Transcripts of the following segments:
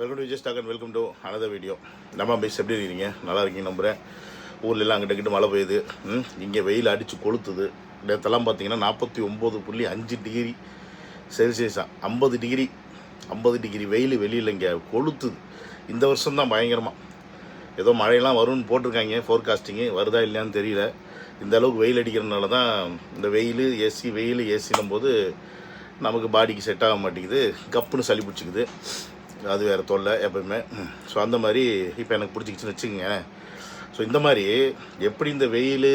Welcome to Vijay stock and welcome to another video. நம்ம பேசி எப்படி இருக்கீங்க? நல்லா இருக்கீங்க நம்புகிறேன். ஊர்லெலாம் அங்கிட்ட மழை பெய்யுது. இங்கே வெயில் அடித்து கொளுத்துது. நேற்றெல்லாம் பார்த்தீங்கன்னா 49.5 டிகிரி செல்சியஸாக 50 டிகிரி வெயில் வெளியில் இங்கே கொளுத்துது. இந்த வருஷம்தான் பயங்கரமாக ஏதோ மழையெல்லாம் வரும்னு போட்டிருக்காங்க ஃபோர்காஸ்டிங்கு. வருதா இல்லையான்னு தெரியல. இந்த அளவுக்கு வெயில் அடிக்கிறதுனால தான் இந்த வெயில் ஏசினும் போது நமக்கு பாடிக்கு செட் ஆக மாட்டேங்குது. கப்புன்னு சளி பிடிச்சிக்குது. அது வேறு தொல்லை எப்போயுமே. ஸோ அந்த மாதிரி இப்போ எனக்கு பிடிச்சிக்கிச்சுன்னு வச்சுக்கோங்க. ஸோ இந்த மாதிரி எப்படி இந்த வெயில்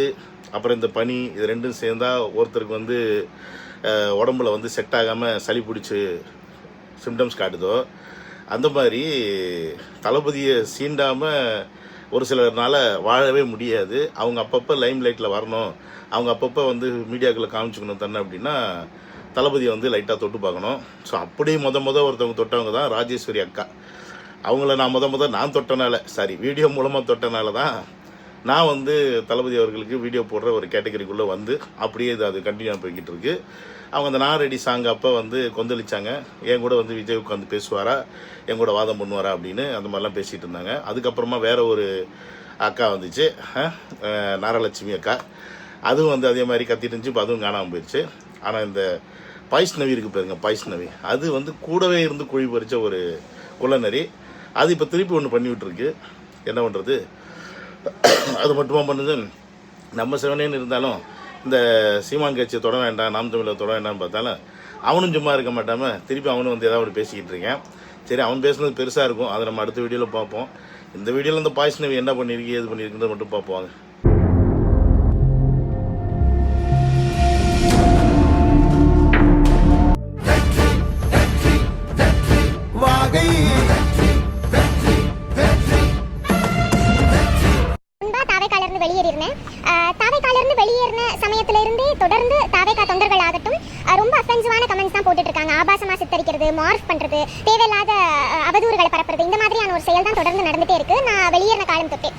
அப்புறம் இந்த பனி இது ரெண்டும் சேர்ந்தால் ஒருத்தருக்கு வந்து உடம்புல வந்து செட் ஆகாமல் சளி பிடிச்சி சிம்டம்ஸ் காட்டுதோ, அந்த மாதிரி தளபதியை சீண்டாமல் ஒரு சிலர்னால் வாழவே முடியாது. அவங்க அப்பப்போ லைம் லைட்டில் வரணும், அவங்க அப்பப்போ வந்து மீடியாக்களை காமிச்சிக்கணும் தன்னை அப்படின்னா தளபதியை வந்து லைட்டாக தொட்டு பார்க்கணும். ஸோ அப்படி ஒருத்தவங்க தொட்டவங்க தான் ராஜேஸ்வரி அக்கா. அவங்கள நான் நான் தொட்டனால வீடியோ மூலமாக தொட்டனால தான் நான் வந்து தளபதி அவர்களுக்கு வீடியோ போடுற ஒரு கேட்டகரிக்குள்ளே வந்து அப்படியே அது கண்டினியூ போய்கிட்டு இருக்கு. அவங்க அந்த நான் ரெடி சாங் அப்போ வந்து கொந்தளிச்சாங்க. என் கூட வந்து விஜய் உட்காந்து பேசுவாரா, என் கூட வாதம் பண்ணுவாரா அப்படின்னு அந்த மாதிரிலாம் பேசிகிட்டு இருந்தாங்க. அதுக்கப்புறமா வேறு ஒரு அக்கா வந்துச்சு, நாரலட்சுமி அக்கா. அதுவும் வந்து அதே மாதிரி கத்திட்டு இருந்துச்சு. இப்போ அதுவும் காணாமல் போயிடுச்சு. ஆனால் இந்த பாய்ஸ்னவி இருக்குது பாருங்க, பாய்ஸ்னவி அது வந்து கூடவே இருந்து குழி பறித்த ஒரு குள்ளநரி. அது இப்போ திருப்பி ஒன்று பண்ணி விட்டுருக்கு. என்ன பண்ணுறது? அது மட்டுமா பண்ணுது? நம்ம சிவனேன்னு இருந்தாலும் இந்த சீமான் கட்சியை தொட வேண்டாம், நாம் தமிழை தொட வேண்டாம்னு பார்த்தாலும் அவனும் சும்மா இருக்க மாட்டாமல் திருப்பி அவனும் வந்து ஏதாவது பேசிக்கிட்டு இருக்கேன். சரி, அவன் பேசுனது பெருசாக இருக்கும், அதை நம்ம அடுத்த வீடியோவில் பார்ப்போம். இந்த வீடியோவில் இந்த பாய்ஸ்னவி என்ன பண்ணியிருக்கு, ஏது பண்ணியிருக்குன்றதை மட்டும் பார்ப்போம். வெளியேறின சமயத்துல இருந்தே தொடர்ந்து தாவேகா தொண்டர்கள் ஆகட்டும் ரொம்ப அஃபென்சிவான கமெண்ட்ஸ் தான் போட்டுட்டு இருக்காங்க. ஆபாசமா சித்தரிக்கிறது, மார்ஃப் பண்றது, தேவையில்லாத அவதூறுகளை பரப்புறது, இந்த மாதிரியான ஒரு செயல் தான் தொடர்ந்து நடந்துட்டே இருக்கு. நான் வெளியேறின காலம் தொட்டு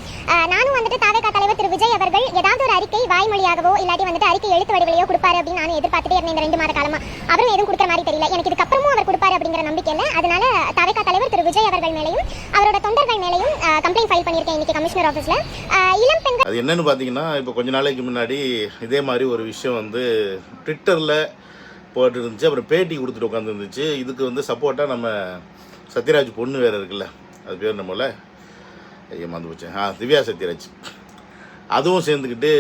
நானும் வந்துட்டு தாவேகா தலைவர் திரு விஜய் அவர்கள் ஏதாவது ஒரு அறிக்கை வாய்மொழியாகவோ இல்லாட்டி வந்துட்டு அறிக்கை எழுத்து வடிவிலையோ கொடுப்பாரு அப்படின்னு நானும் எதிர்பார்த்துட்டே இருந்தேன். இந்த 2 மாத காலமா அவரும் எதுவும் கொடுக்குற மாதிரி தெரியல. எனக்கு இதுக்கப்புறமும் அவர் கொடுப்பாரு அப்படிங்கிற நம்பிக்கை இல்லை. அதனால தாவேகா தலைவர் திரு விஜய் அவர்கள் மேலையும் அவரோட தொண்டர்கள் மேலையும் கம்ப்ளைண்ட் ஃபைல் பண்ணியிருக்கேன் இன்னைக்கு கமிஷனர் ஆஃபீஸ்ல. இளம் பெண்கள் அது என்னன்னு பார்த்தீங்கன்னா, இப்போ கொஞ்ச நாளைக்கு முன்னாடி இதே மாதிரி ஒரு விஷயம் வந்து ட்விட்டரில் போட்டு இருந்துச்சு. அப்புறம் பேட்டி கொடுத்துட்டு உட்காந்துருந்துச்சு. இதுக்கு வந்து சப்போர்ட்டாக நம்ம சத்யராஜ் பொண்ணு வேறு இருக்குல்ல, அது பேர் நம்மள மறந்து போச்சேன், திவ்யா சத்யராஜ். அதுவும் சேர்ந்துக்கிட்டு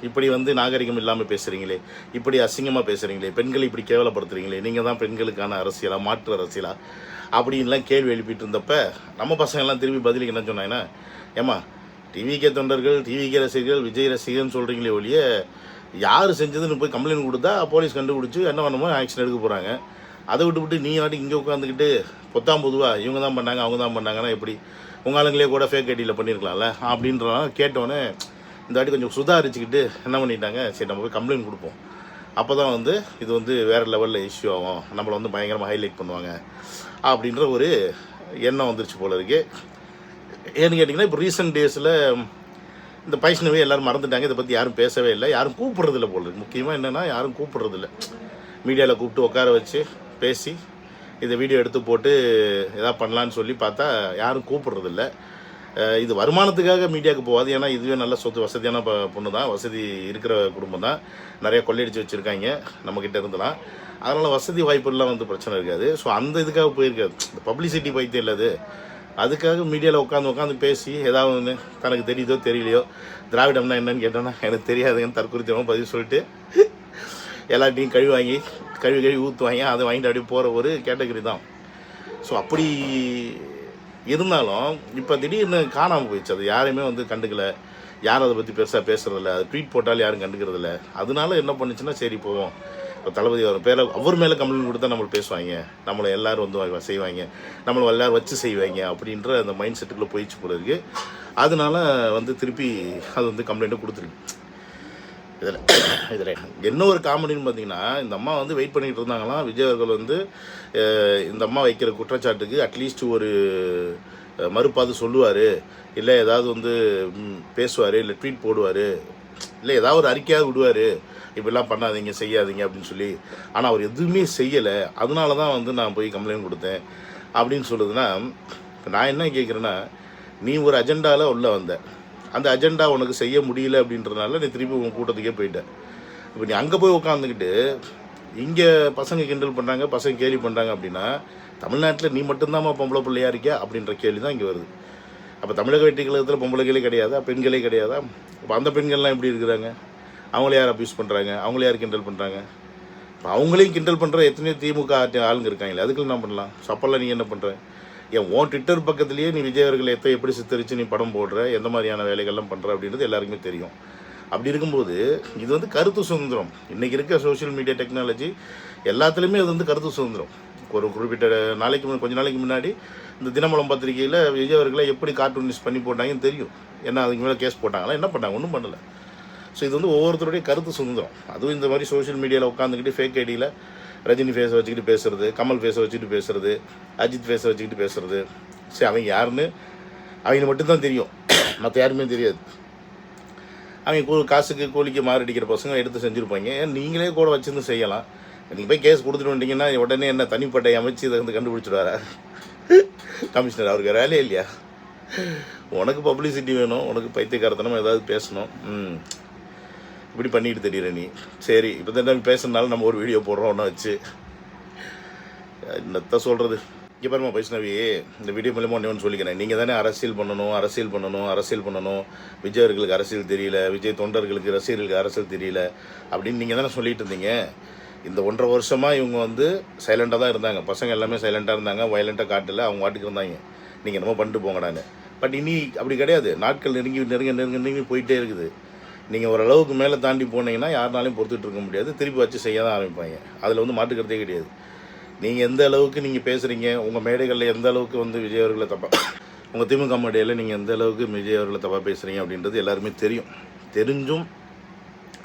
இப்படி வந்து நாகரிகம் இல்லாமல் பேசுகிறீங்களே, இப்படி அசிங்கமாக பேசுகிறீங்களே, பெண்களை இப்படி கேவலப்படுத்துகிறீங்களே, நீங்கள் தான் பெண்களுக்கான அரசியலா, மாற்று அரசியலா அப்படின்லாம் கேள்வி எழுப்பிட்டு இருந்தப்ப நம்ம பசங்கள்லாம் திரும்பி பதிலுக்கு என்ன சொன்னாங்கன்னா, ஏம்மா டிவிகே தொண்டர்கள், டிவிகே ரசிகர்கள், விஜய் ரசிகர்னு சொல்கிறீங்களே ஒழிய யார் செஞ்சதுன்னு போய் கம்ப்ளைண்ட் கொடுத்தா போலீஸ் கண்டுபிடிச்சி என்ன பண்ணுமோ ஆக்ஷன் எடுக்க போகிறாங்க. அதை விட்டு நீ நாட்டி இங்கே உட்காந்துக்கிட்டு பொதுவாக இவங்க தான் பண்ணாங்க, அவங்க தான் பண்ணாங்கன்னா எப்படி? உங்கள் ஆளுங்களே கூட ஃபேக் ஐடியில் பண்ணியிருக்கலாம்ல அப்படின்றலாம் கேட்டோன்னே இந்த வாட்டி கொஞ்சம் சுதாரிச்சுக்கிட்டு என்ன பண்ணிட்டாங்க, சரி நம்ம போய் கம்ப்ளைண்ட் கொடுப்போம், அப்போ தான் வந்து இது வந்து வேறு லெவலில் இஷ்யூ ஆகும், நம்மளை வந்து பயங்கரமாக ஹைலைட் பண்ணுவாங்க அப்படின்ற ஒரு எண்ணம் வந்துருச்சு போல இருக்குது. ஏன்னு கேட்டிங்கன்னா, இப்போ ரீசெண்ட் டேஸில் இந்த பைஷ்ணவே எல்லோரும் மறந்துட்டாங்க. இதை பற்றி யாரும் பேசவே இல்லை, யாரும் கூப்பிட்றதில்ல போல இருக்குது. முக்கியமாக என்னென்னா, யாரும் கூப்பிட்றதில்ல. மீடியாவில் கூப்பிட்டு உட்கார வச்சு பேசி இதை வீடியோ எடுத்து போட்டு எதாவது பண்ணலான்னு சொல்லி பார்த்தா யாரும் கூப்பிட்றதில்ல. இது வருமானத்துக்காக மீடியாவுக்கு போகாது. ஏன்னா இதுவே நல்ல சொத்து வசதியான பொண்ணு தான், வசதி இருக்கிற குடும்பம் தான், நிறைய கொள்ளையடிச்சு வச்சுருக்காங்க நம்மக்கிட்ட இருந்தலாம். அதனால் வசதி வாய்ப்புலாம் வந்து பிரச்சனை இருக்காது. ஸோ அந்த இதுக்காக போயிருக்காது, இந்த பப்ளிசிட்டி பைத்தியம் இல்லாது. அதுக்காக மீடியாவில் உட்காந்து பேசி ஏதாவது ஒன்று தனக்கு தெரியுதோ தெரியலையோ, திராவிடம்னா என்னன்னு கேட்டோன்னா எனக்கு தெரியாதுங்கன்னு தற்குறித்தமாக பதில் சொல்லிட்டு எல்லாத்தையும் கழுவி ஊற்றுவாங்க. அதை வாங்கிட்டு அப்படியே போகிற ஒரு கேட்டகரி தான். ஸோ அப்படி இருந்தாலும் இப்போ திடீர்னு காணாமல் போயிடுச்சு. அது யாரையுமே வந்து கண்டுக்கலை, யாரும் அதை பற்றி பெருசாக பேசுகிறதில்ல, அது ட்வீட் போட்டாலும் யாரும் கண்டுக்கிறதில்ல. அதனால என்ன பண்ணுச்சுன்னா, சரி போவோம், இப்போ தளபதி அவர் மேலே கம்ப்ளைண்ட் கொடுத்தா நம்மளை பேசுவாங்க, நம்மளை எல்லோரும் வந்து செய்வாங்க, நம்மளை எல்லோரும் வச்சு செய்வாங்க அப்படின்ற அந்த மைண்ட் செட்டுக்குள்ளே போயிடுச்சு போல இருக்குது. அதனால வந்து திருப்பி அது வந்து கம்ப்ளைண்ட்டை கொடுத்துருக்கு. இதில் என்ன ஒரு காமெடின்னு பார்த்தீங்கன்னா, இந்த அம்மா வந்து வெயிட் பண்ணிகிட்டு இருந்தாங்களாம். விஜய் அவர்கள் வந்து இந்த அம்மா வைக்கிற குற்றச்சாட்டுக்கு அட்லீஸ்ட் ஒரு மறுப்பாது சொல்லுவார், இல்லை ஏதாவது வந்து பேசுவார், இல்லை ட்வீட் போடுவார், இல்லை ஏதாவது ஒரு அறிக்கையாவது விடுவார், இப்படிலாம் பண்ணாதீங்க செய்யாதீங்க அப்படின்னு சொல்லி. ஆனால் அவர் எதுவுமே செய்யலை. அதனால தான் வந்து நான் போய் கம்ப்ளைண்ட் கொடுத்தேன் அப்படின்னு சொல்லுதுன்னா, இப்போ நான் என்ன கேட்குறேன்னா, நீ ஒரு அஜெண்டாவில் உள்ளே வந்த, அந்த அஜெண்டா உனக்கு செய்ய முடியல அப்படின்றதுனால நீ திருப்பி உன் கூட்டத்துக்கே போயிட்ட. இப்போ நீ அங்கே போய் உட்காந்துக்கிட்டு இங்கே பசங்க கிண்டல் பண்ணுறாங்க, பசங்க கேலி பண்ணுறாங்க அப்படின்னா, தமிழ்நாட்டில் நீ மட்டும்தாம்மா பொம்பளை பிள்ளையா இருக்கியா அப்படின்ற கேள்வி தான் இங்கே வருது. அப்போ தமிழக வெற்றி கழகத்தில் பொம்பளைகளே கிடையாதா, பெண்களே கிடையாதா? இப்போ அந்த பெண்கள்லாம் எப்படி இருக்கிறாங்க? அவங்கள யார் அப்யூஸ் பண்ணுறாங்க, அவங்கள யார் கிண்டல் பண்ணுறாங்க? இப்போ அவங்களையும் கிண்டல் பண்ணுற எத்தனையோ திமுக ஆளுங்க இருக்காங்களே, அதுக்கு என்ன பண்ணலாம்? சப்பெல்லாம் நீ என்ன பண்ணுற? ஏன் உன் ட்விட்டர் பக்கத்துலேயே நீ விஜய் அவர்களை எப்படி சித்தரித்து நீ படம் போடுற, எந்த மாதிரியான வேலைகள்லாம் பண்ணுற அப்படின்றது எல்லாருக்குமே தெரியும். அப்படி இருக்கும்போது இது வந்து கருத்து சுதந்திரம். இன்றைக்கி இருக்க சோஷியல் மீடியா டெக்னாலஜி எல்லாத்துலேயுமே அது வந்து கருத்து சுதந்திரம். ஒரு குறிப்பிட்ட கொஞ்ச நாளைக்கு முன்னாடி இந்த தினமலம் பத்திரிகையில் விஜய் அவர்களை எப்படி கார்ட்டூனிஸ் பண்ணி போட்டாங்கன்னு தெரியும். ஏன்னா அதுக்கு மேலே கேஸ் போட்டாங்களா, என்ன பண்ணாங்க? ஒன்றும் பண்ணலை. ஸோ இது வந்து ஒவ்வொருத்தருடைய கருத்து சுதந்திரம். அதுவும் இந்த மாதிரி சோஷியல் மீடியாவில் உட்காந்துக்கிட்டு ஃபேக் ஐடியில் ரஜினி ஃபேஸை வச்சுக்கிட்டு பேசுகிறது, கமல் ஃபேஸை வச்சுக்கிட்டு பேசுகிறது, அஜித் ஃபேஸை வச்சுக்கிட்டு பேசுகிறது. சரி, அவங்க யாருன்னு அவங்க மட்டும்தான் தெரியும், மற்ற யாருமே தெரியாது. அவங்க காசுக்கு கூலிக்கு மாரடிக்கிற பசங்க எடுத்து செஞ்சுருப்பாங்க. நீங்களே கூட வச்சுருந்து செய்யலாம். நீங்கள் போய் கேஸ் கொடுத்துட்டு வந்தீங்கன்னா உடனே என்ன தனிப்பட்டை அமைச்சு இதை வந்து கண்டுபிடிச்சிடுவாரா கமிஷனர்? அவருக்கு வேலையே இல்லையா? உனக்கு பப்ளிசிட்டி வேணும், உனக்கு பைத்தியக்காரத்தனம் ஏதாவது பேசணும், இப்படி பண்ணிட்டு தெரியுற நீ. சரி, இப்போ தான் பேசுனாலும் நம்ம ஒரு வீடியோ போடுறோம்னு வச்சு என்னத்த சொல்கிறது. இங்கே பாருமா வைஷ்ணவி, இந்த வீடியோ மூலமாக ஒன்று சொல்லிக்கிறேன். நீங்கள் தானே அரசியல் பண்ணணும், விஜய் அவர்களுக்கு அரசியல் தெரியல, விஜய் தொண்டர்களுக்கு ரசிகர்களுக்கு அரசியல் தெரியல அப்படின்னு நீங்கள் தானே சொல்லிட்டு இருந்தீங்க. இந்த 1.5 வருஷமாக இவங்க வந்து சைலண்டாக தான் இருந்தாங்க. பசங்க எல்லாமே சைலண்டாக இருந்தாங்க, வயலண்ட்டாக காட்டல, அவங்க வாட்டுக்கு இருந்தாங்க. நீங்கள் என்னமோ பண்ணிட்டு போங்கடான்னு. பட் இனி அப்படி கிடையாது. நாட்கள் நெருங்கி போயிட்டே இருக்குது. நீங்கள் ஓரளவுக்கு மேலே தாண்டி போனீங்கன்னா யாருனாலையும் பொறுத்துட்டு இருக்க முடியாது. திருப்பி வச்சு செய்ய தான் ஆரம்பிப்பாங்க. அதில் வந்து மாட்டுக்கிறதே கிடையாது. நீங்கள் எந்த அளவுக்கு நீங்கள் பேசுகிறீங்க, உங்கள் மேடைகளில் எந்த அளவுக்கு வந்து விஜய் அவர்களை தப்பாக, உங்கள் திமுக மேடையில் நீங்கள் எந்த அளவுக்கு விஜய் அவர்களை தப்பாக பேசுகிறீங்க அப்படின்றது எல்லாருமே தெரியும். தெரிஞ்சும்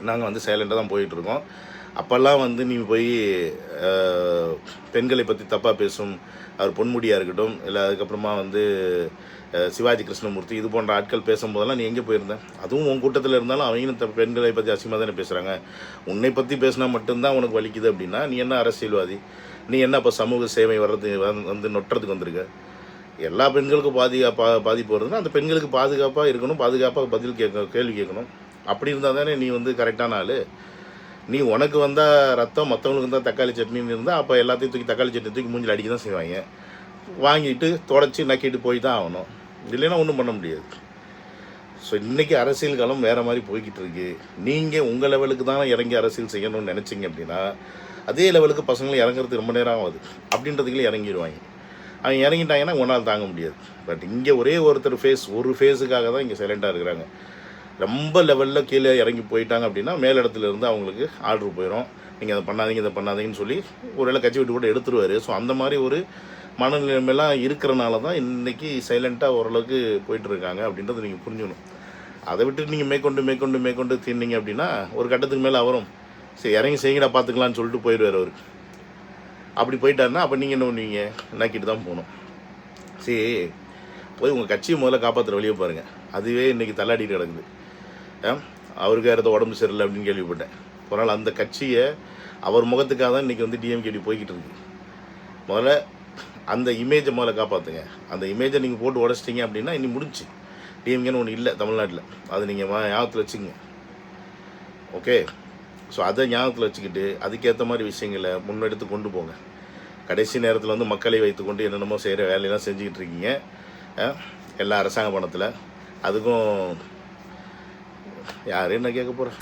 நாங்கள் வந்து சைலண்டாக தான் போயிட்டுருக்கோம். அப்போல்லாம் வந்து நீ போய் பெண்களை பற்றி தப்பாக பேசும் அவர் பொன்முடியாக இருக்கட்டும், இல்லை அதுக்கப்புறமா வந்து சிவாஜி கிருஷ்ணமூர்த்தி இது போன்ற ஆட்கள் பேசும்போதெல்லாம் நீ எங்கே போயிருந்தேன்? அதுவும் உன் கூட்டத்தில் இருந்தாலும் அவங்களும் பெண்களை பற்றி அசிங்கமாக தானே பேசுகிறாங்க. உன்னை பற்றி பேசினா மட்டும்தான் உனக்கு வலிக்குது அப்படின்னா நீ என்ன அரசியல்வாதி? நீ என்ன இப்போ சமூக சேவை வந்து நொட்டுறதுக்கு வந்திருக்க? எல்லா பெண்களுக்கும் பாதிப்பு வருதுன்னா அந்த பெண்களுக்கு பாதுகாப்பாக இருக்கணும், பாதுகாப்பாக கேள்வி கேட்கணும். அப்படி இருந்தால் தானே நீ வந்து கரெக்டான ஆள். நீ உனக்கு வந்தால் ரத்தம், மற்றவங்களுக்கு வந்தால் தக்காளி சட்னின்னு இருந்தால் அப்போ எல்லாத்தையும் தூக்கி தக்காளி சட்னி தூக்கி மூஞ்சில் அடிக்க தான் செய்வாங்க. வாங்கிட்டு தொடச்சி நக்கிட்டு போய் தான் ஆகணும். இல்லைன்னா ஒன்றும் பண்ண முடியாது. ஸோ இன்றைக்கி அரசியல் காலம் வேறு மாதிரி போய்கிட்டு இருக்கு. நீங்கள் உங்கள் லெவலுக்கு தான் இறங்கி அரசியல் செய்யணும்னு நினச்சிங்க அப்படின்னா அதே லெவலுக்கு பசங்களும் இறங்குறதுக்கு ரொம்ப நேரம் ஆகுது அப்படின்றதுக்குள்ளே இறங்கிடுவாங்க. அவங்க இறங்கிட்டாங்கன்னா ஒன்றால் தாங்க முடியாது. பட் இங்கே ஒரே ஒரு ஃபேஸுக்காக தான் இங்கே சைலண்ட்டாக இருக்கிறாங்க. ரொம்ப லெவலில் கீழே இறங்கி போயிட்டாங்க அப்படின்னா மேலிடத்துல இருந்து அவங்களுக்கு ஆர்டர் போயிடும். நீங்கள் அதை பண்ணாதீங்கன்னு சொல்லி ஒரு வேளை கட்சி விட்டு கூட எடுத்துருவார். ஸோ அந்த மாதிரி ஒரு மனநிலைமையெல்லாம் இருக்கிறனால தான் இன்றைக்கி சைலண்ட்டாக ஓரளவுக்கு போயிட்டுருக்காங்க அப்படின்றத நீங்கள் புரிஞ்சுக்கணும். அதை விட்டு நீங்கள் மேற்கொண்டு தீர்ந்தீங்க அப்படின்னா ஒரு கட்டத்துக்கு மேலே அவரும் சரி இறங்கி செய்யுங்கடா பார்த்துக்கலான்னு சொல்லிட்டு போயிடுவார் அவர். அப்படி போயிட்டாருன்னா அப்போ நீங்கள் என்ன பண்ணுவீங்க? நக்கிட்டு தான் போகணும். சரி, போய் உங்கள் கட்சியை முதல்ல காப்பாற்றுற வழியை பாருங்கள். அதுவே இன்றைக்கி தள்ளாடிட்டு கிடக்குது. அவருக்கு வேறு ஏதோ உடம்பு சரியில்லை அப்படின்னு கேள்விப்பட்டேன். ஒரு நாள் அந்த கட்சியை அவர் முகத்துக்காக தான் இன்றைக்கி வந்து டிஎம்கேடி போய்கிட்டு இருக்கு. முதல்ல அந்த இமேஜை முதல்ல காப்பாற்றுங்க. அந்த இமேஜை நீங்கள் போட்டு உடச்சிட்டிங்க அப்படின்னா இனி முடிஞ்சு. டிஎம்கேன்னு ஒன்று இல்லை தமிழ்நாட்டில். அது நீங்கள் ஞாபகத்தில் வச்சுங்க. ஓகே, ஸோ அதை ஞாபகத்தில் வச்சுக்கிட்டு அதுக்கேற்ற மாதிரி விஷயங்களை முன்னெடுத்து கொண்டு போங்க. கடைசி நேரத்தில் வந்து மக்களை வைத்துக்கொண்டு என்னென்னமோ செய்கிற வேலையெல்லாம் செஞ்சுக்கிட்டு இருக்கீங்க எல்லா அரசாங்க பணத்தில். அதுக்கும் யாரும் என்ன கேட்க போகிறேன்?